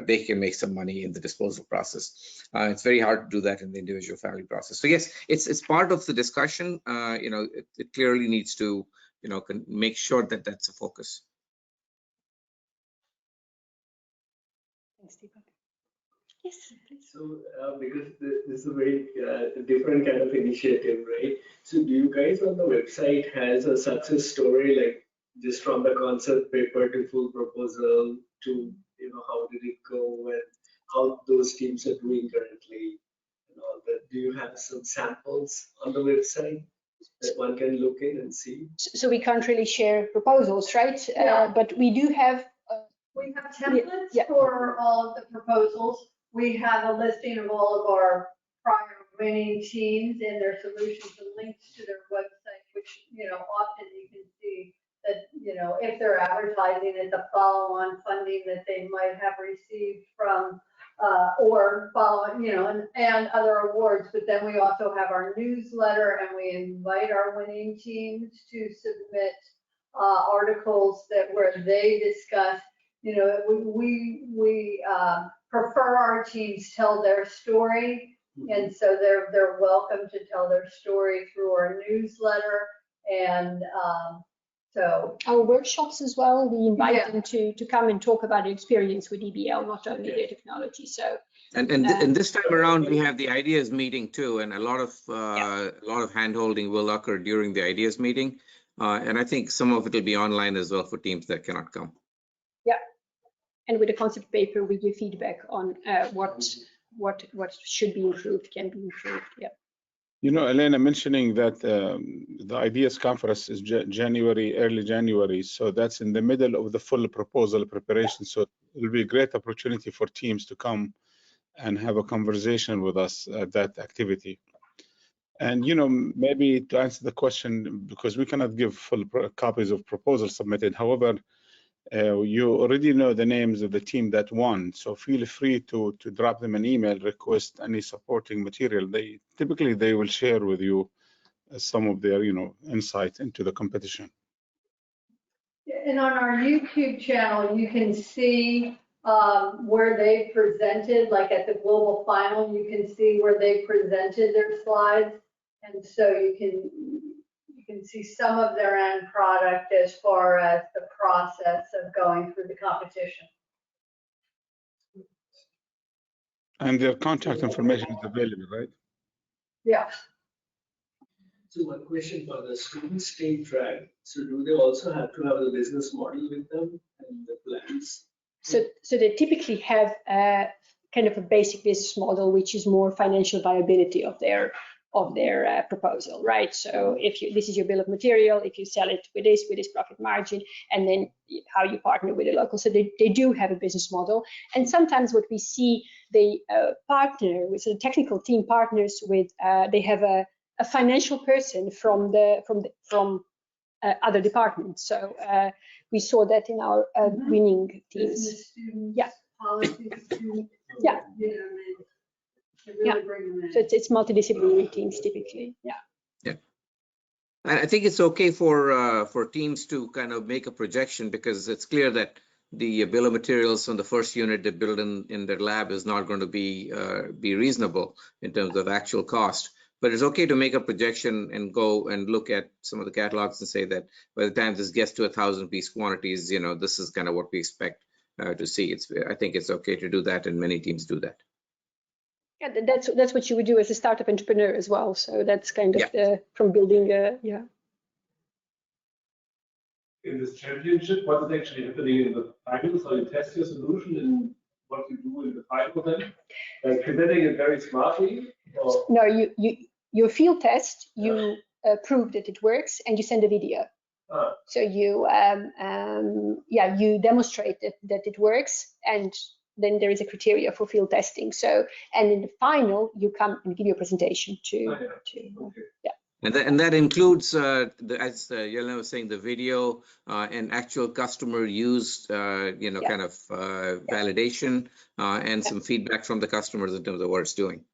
they can make some money in the disposal process. It's very hard to do that in the individual family process. So yes, it's part of the discussion. It clearly needs to make sure that that's a focus. Thanks, Deepak. Yes, please. So because this is a very different kind of initiative, right? So do you guys on the website has a success story, like just from the concept paper to full proposal to, how did it go and how those teams are doing currently and all that? Do you have some samples on the website that one can look in and see? So we can't really share proposals, right? Yeah. But we do have. We have templates Yeah. for all of the proposals. We have a listing of all of our prior winning teams and their solutions and links to their website, which, often you can see that, if they're advertising it, the follow-on funding that they might have received from, or following, and other awards. But then we also have our newsletter, and we invite our winning teams to submit articles where they discuss. We prefer our teams tell their story, and so they're welcome to tell their story through our newsletter. And so our workshops as well, we invite them to come and talk about their experience with EBL, not only their technology. So and this time around we have the ideas meeting too, and a lot of hand-holding will occur during the ideas meeting, and I think some of it will be online as well for teams that cannot come. Yeah, and with the concept paper we give feedback on what should be improved, can be improved. Yeah. Elena mentioning that the Ideas Conference is early January, so that's in the middle of the full proposal preparation. So it'll be a great opportunity for teams to come and have a conversation with us at that activity. And, maybe to answer the question, because we cannot give full copies of proposals submitted. However, you already know the names of the team that won, so feel free to drop them an email, request any supporting material. They typically will share with you some of their insight into the competition. And on our YouTube channel, you can see where they presented, like at the global final, you can see where they presented their slides, and so you can see some of their end product as far as the process of going through the competition. And their contact information is available, right? Yeah. So one question for the students stay track. So do they also have to have the business model with them and the plans? So they typically have kind of a basic business model, which is more financial viability of their their proposal, right? So if this is your bill of material, if you sell it with this profit margin, and then how you partner with the local. So they do have a business model. And sometimes what we see, they partner with, so the technical team partners with, they have a financial person from other departments. So we saw that in our winning teams. Students, yeah. Policy students. Yeah. Really bring them in. So it's multidisciplinary teams typically. Yeah. Yeah. And I think it's okay for teams to kind of make a projection, because it's clear that the bill of materials on the first unit they build in their lab is not going to be reasonable in terms of actual cost. But it's okay to make a projection and go and look at some of the catalogs and say that by the time this gets to 1,000-piece quantities, this is kind of what we expect to see. I think it's okay to do that, and many teams do that. Yeah, that's what you would do as a startup entrepreneur as well. So that's kind of from building, yeah. In this championship, what is actually happening in the final? So you test your solution, and what you do in the final then? Like presenting it very smartly? Or? No, your field test, you prove that it works, and you send a video. Ah. So you you demonstrate that it works, and then there is a criteria for field testing. So, and in the final, you come and give your presentation to And that includes, as Yelena was saying, the video and actual customer used, kind of validation and some feedback from the customers in terms of what it's doing.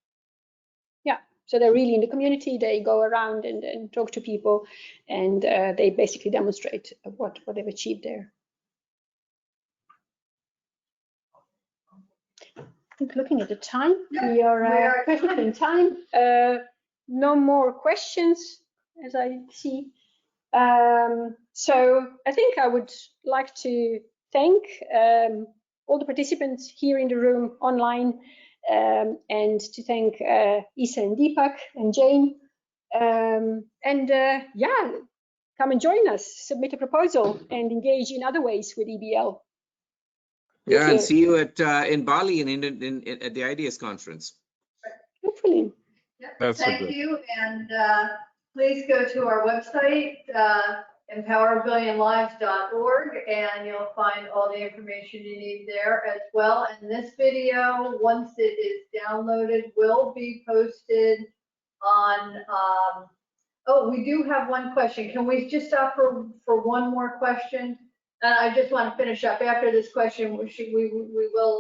Yeah, so they're really in the community. They go around and talk to people, and they basically demonstrate what they've achieved there. I think looking at the time, we are perfectly in time. No more questions, as I see. So I think I would like to thank all the participants here in the room, online, and to thank Isa and Deepak and Jane. Come and join us, submit a proposal, and engage in other ways with EBL. Yeah, and see you in Bali at the IDEAS conference. Hopefully. Yep. Thank you, and please go to our website, empowerbillionlives.org, and you'll find all the information you need there as well. And this video, once it is downloaded, will be posted on. Oh, we do have one question. Can we just stop for one more question? I just want to finish up. After this question, we will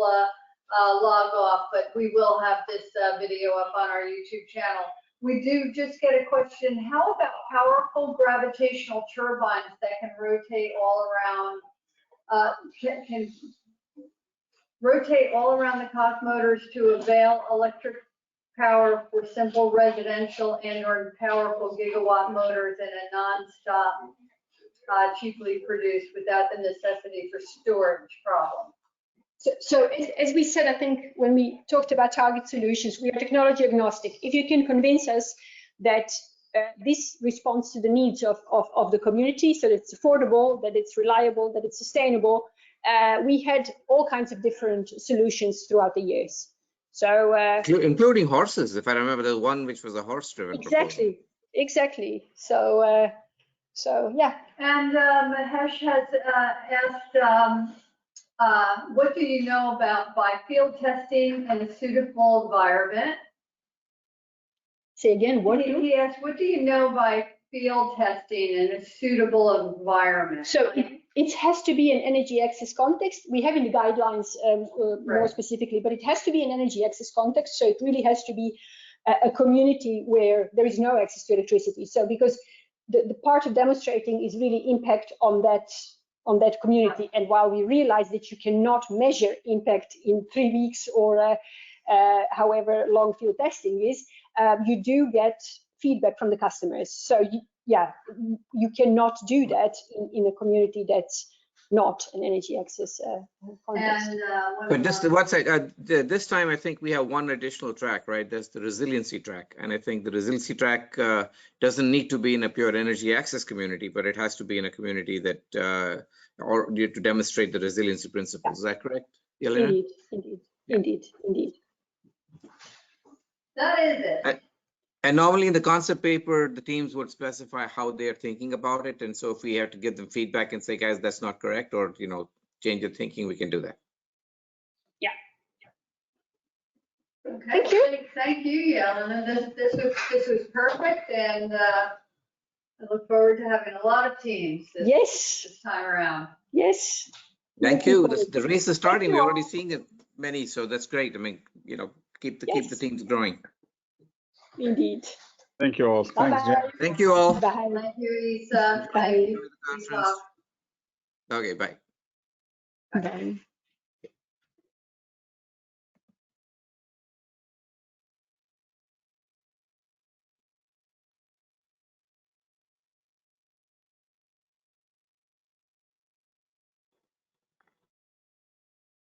log off, but we will have this video up on our YouTube channel. We do just get a question. How about powerful gravitational turbines that can rotate all around, can rotate all around the cosmotors to avail electric power for simple residential and/or powerful gigawatt motors in a non-stop, cheaply produced without the necessity for storage problem? So as we said, I think when we talked about target solutions, we are technology agnostic. If you can convince us that this responds to the needs of the community, so that it's affordable, that it's reliable, that it's sustainable, we had all kinds of different solutions throughout the years. So including horses, if I remember, the one which was a horse-driven proposal. Exactly. So yeah. And Mahesh has asked, what do you know about by field testing in a suitable environment? Say again, what? He asked, what do you know by field testing in a suitable environment? So it has to be an energy access context. We have in the guidelines more specifically, but it has to be an energy access context. So it really has to be a community where there is no access to electricity. So because the part of demonstrating is really impact on that community. And while we realize that you cannot measure impact in 3 weeks or however long field testing is, you do get feedback from the customers. So you cannot do that in a community that's not an energy access context. And, but this time I think we have one additional track, right? That's the resiliency track. And I think the resiliency track doesn't need to be in a pure energy access community, but it has to be in a community that or to demonstrate the resiliency principles. Is that correct, Yelena? Indeed. that is it. And normally in the concept paper, the teams would specify how they are thinking about it. And so if we have to give them feedback and say, guys, that's not correct, or, change your thinking, we can do that. Okay, thank you, Yelena. This was perfect, and I look forward to having a lot of teams this time around. Yes. Thank you. The race is starting. you We're already all. seeing it many, so that's great. I mean, keep the teams growing. Indeed. Thank you all. Thanks, Jen. Bye-bye. Thank you all. Bye. Thank you, Isa. Bye. Thank you. Enjoy the conference. Okay, bye. Bye.